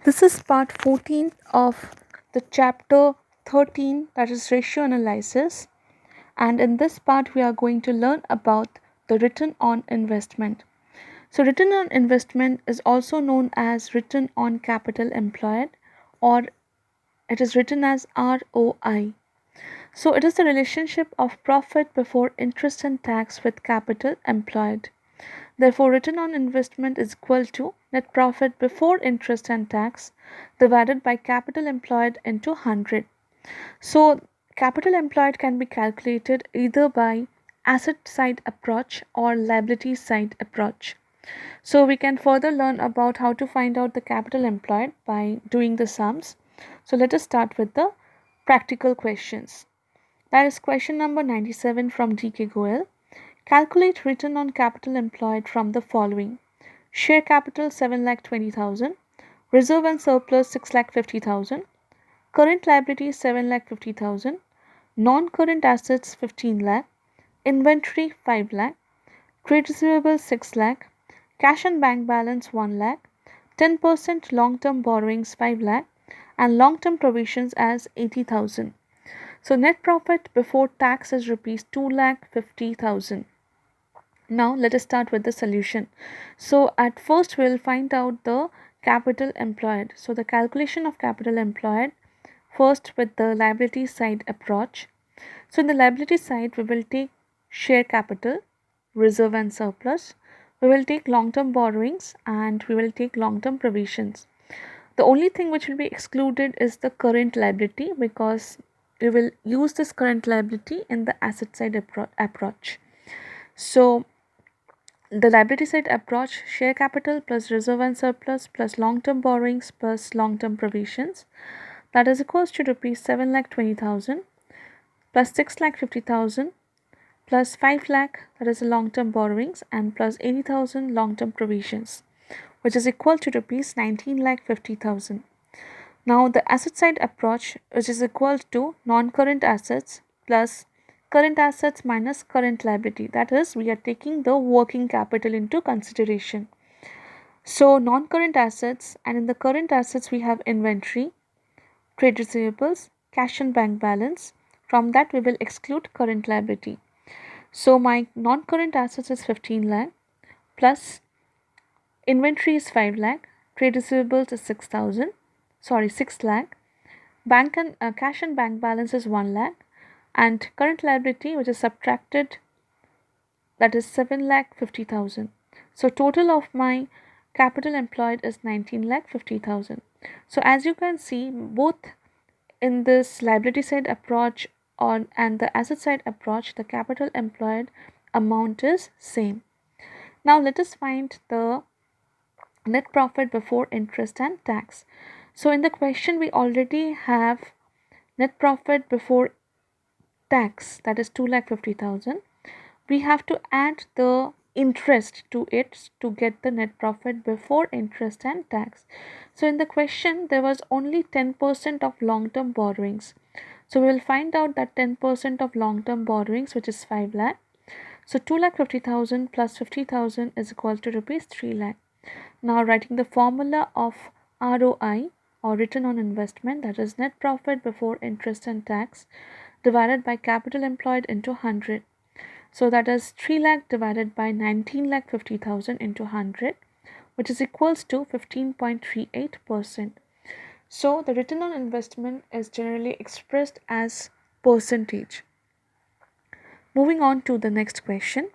This is part 14 of the chapter 13, that is ratio analysis. And in this part, we are going to learn about the return on investment. So, return on investment is also known as return on capital employed, or it is written as ROI. So, it is the relationship of profit before interest and tax with capital employed. Therefore, return on investment is equal to net profit before interest and tax divided by capital employed into 100. So, capital employed can be calculated either by asset side approach or liability side approach. So, we can further learn about how to find out the capital employed by doing the sums. So, let us start with the practical questions. That is question number 97 from DK Goel. Calculate return on capital employed from the following: share capital 7,20,000, reserve and surplus 6,50,000, current liabilities 7,50,000, non-current assets 15 lakh, inventory 5 lakh, trade receivables 6 lakh, cash and bank balance 1 lakh, 10% long-term borrowings 5 lakh, and long-term provisions as 80,000. So net profit before tax is rupees 2,50,000. Now let us start with the solution. So at first we'll find out the capital employed. So the calculation of capital employed first with the liability side approach. So in the liability side we will take share capital, reserve and surplus. We will take long-term borrowings and we will take long-term provisions. The only thing which will be excluded is the current liability, because we will use this current liability in the asset side approach. So the liability side approach: share capital plus reserve and surplus plus long-term borrowings plus long-term provisions, that is equals to rupees 7,20,000 plus 6,50,000 plus 5 lakh, that is the long-term borrowings, and plus 80,000 long-term provisions, which is equal to rupees 19,50,000. Now the asset side approach, which is equal to non-current assets plus current assets minus current liability, that is we are taking the working capital into consideration. So non-current assets, and in the current assets we have inventory, trade receivables, cash and bank balance. From that we will exclude current liability. So my non-current assets is 15 lakh plus inventory is 5 lakh, trade receivables is 6 lakh, bank and cash and bank balance is 1 lakh, and current liability which is subtracted, that is 7,50,000. So total of my capital employed is 19,50,000. So as you can see, both in this liability side approach and the asset side approach, the capital employed amount is same. Now let us find the net profit before interest and tax. So in the question we already have net profit before tax, that is 2,50,000. We have to add the interest to it to get the net profit before interest and tax. So in the question there was only 10% of long-term borrowings. So we will find out that 10% of long-term borrowings, which is 5 lakh. So 2,50,000 plus 50,000 is equal to rupees 3 lakh. Now writing the formula of ROI, or return on investment, that is net profit before interest and tax divided by capital employed into 100. So that is 3 lakh divided by 19,50,000 into 100, which is equals to 15.38%. So the return on investment is generally expressed as percentage. Moving on to the next question.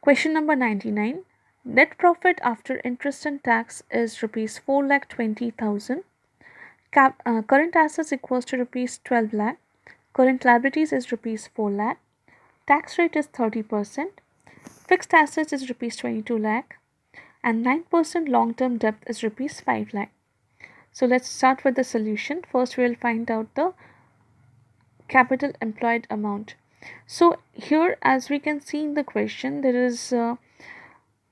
Question number 99. Net profit after interest and tax is rupees 4,20,000. Current assets equals to rupees 12 lakh. Current liabilities is rupees 4 lakh. Tax rate is 30%. Fixed assets is rupees 22 lakh. And 9% long-term debt is rupees 5 lakh. So let's start with the solution. First we will find out the capital employed amount. So here, as we can see in the question, there is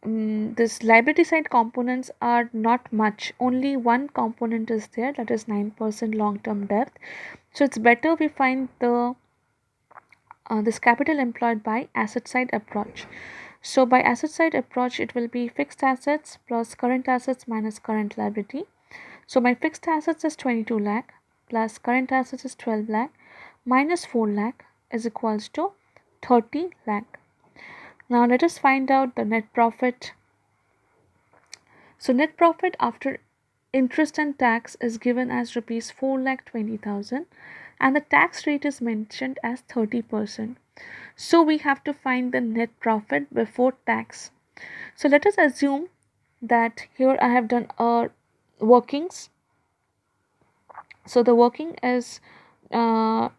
this liability side components are not much. Only one component is there, that is 9% long-term debt. So it's better we find the this capital employed by asset side approach. So by asset side approach, it will be fixed assets plus current assets minus current liability. So my fixed assets is 22 lakh plus current assets is 12 lakh minus 4 lakh is equals to 30 lakh. Now let us find out the net profit. So net profit after interest and tax is given as rupees 4,20,000 and the tax rate is mentioned as 30%. So we have to find the net profit before tax. So let us assume that here I have done workings. So the working is done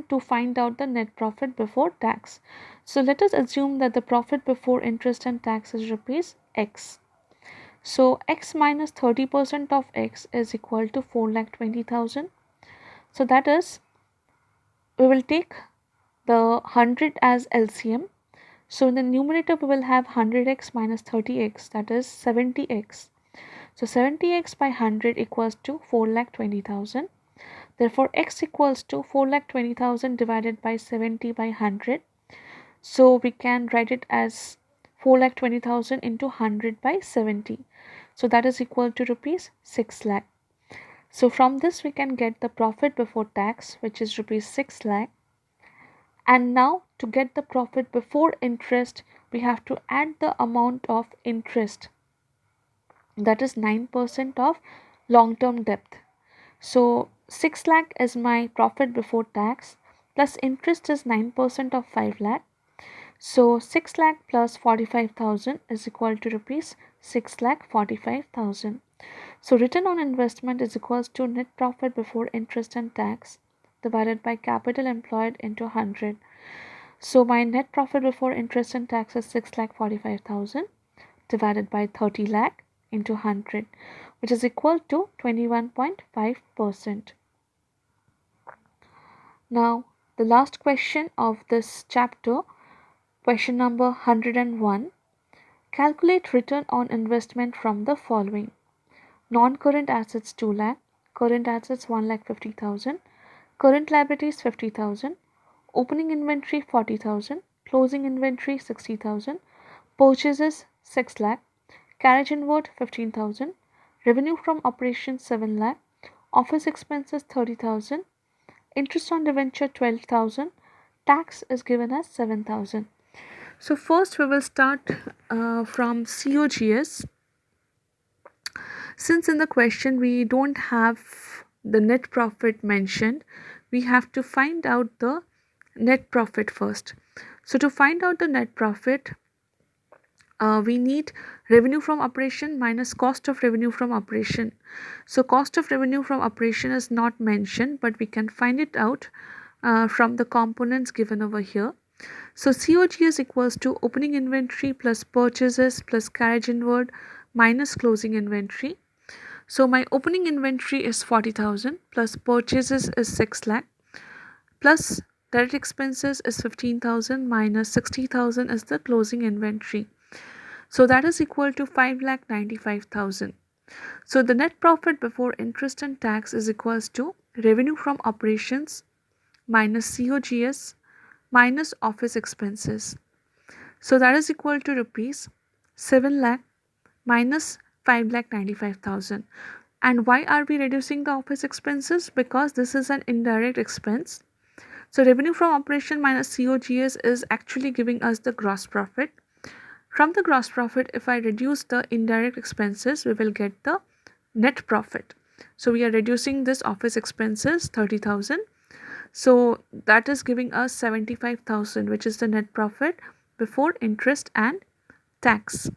to find out the net profit before tax. So let us assume that the profit before interest and tax is rupees X. So X minus 30% of X is equal to 4,20,000. So that is, we will take the 100 as LCM. So in the numerator we will have 100x minus 30x, that is 70x. So 70x by 100 equals to 4,20,000. Therefore x equals to 4,20,000 divided by 70 by 100. So we can write it as 4,20,000 into 100 by 70. So that is equal to rupees 6 lakh. So from this we can get the profit before tax, which is rupees 6 lakh. And now to get the profit before interest, we have to add the amount of interest, that is 9% of long-term debt. So 6 lakh is my profit before tax plus interest is 9% of 5 lakh. So 6 lakh plus 45,000 is equal to rupees 6,45,000. So return on investment is equals to net profit before interest and tax divided by capital employed into 100. So my net profit before interest and tax is 6,45,000 divided by 30 lakh into 100, which is equal to 21.5%. Now the last question of this chapter, question number 101. Calculate return on investment from the following. Non-current assets 2 lakh, current assets 1,50,000, current liabilities 50,000, opening inventory 40,000, closing inventory 60,000, purchases 6 lakh, carriage inward 15,000, revenue from operations 7 lakh, office expenses 30,000, interest on debenture 12,000, tax is given as 7,000. So first we will start from COGS. Since in the question we don't have the net profit mentioned, we have to find out the net profit first. So to find out the net profit, we need revenue from operation minus cost of revenue from operation. So cost of revenue from operation is not mentioned, but we can find it out from the components given over here. So COGS equals to opening inventory plus purchases plus carriage inward minus closing inventory. So my opening inventory is 40,000 plus purchases is 6 lakh plus direct expenses is 15,000 minus 60,000 is the closing inventory. So that is equal to 5,95,000. So the net profit before interest and tax is equals to revenue from operations minus COGS minus office expenses. So that is equal to rupees 7 lakh minus 5,95,000. And why are we reducing the office expenses? Because this is an indirect expense. So revenue from operation minus COGS is actually giving us the gross profit. From the gross profit, if I reduce the indirect expenses, we will get the net profit. So we are reducing this office expenses 30,000. So that is giving us 75,000, which is the net profit before interest and tax.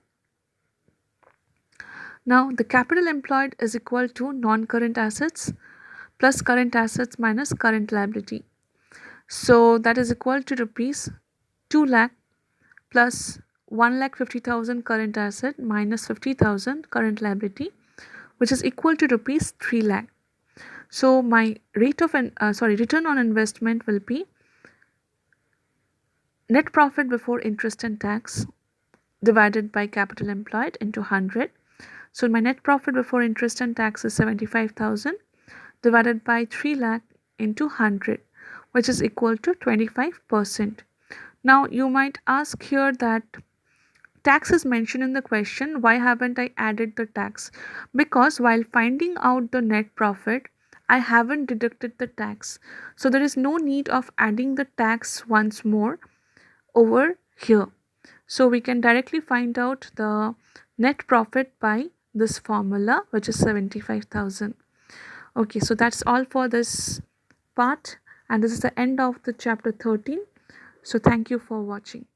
Now the capital employed is equal to non-current assets plus current assets minus current liability. So that is equal to rupees 2 lakh plus 1,50,000 current asset minus 50,000 current liability, which is equal to rupees 3 lakh. So my return on investment will be net profit before interest and tax divided by capital employed into 100. So my net profit before interest and tax is 75,000 divided by 3 lakh into 100, which is equal to 25%. Now you might ask here that tax is mentioned in the question. Why haven't I added the tax? Because while finding out the net profit, I haven't deducted the tax. So there is no need of adding the tax once more over here. So we can directly find out the net profit by this formula, which is 75,000. Okay, so that's all for this part, and this is the end of the chapter 13. So thank you for watching.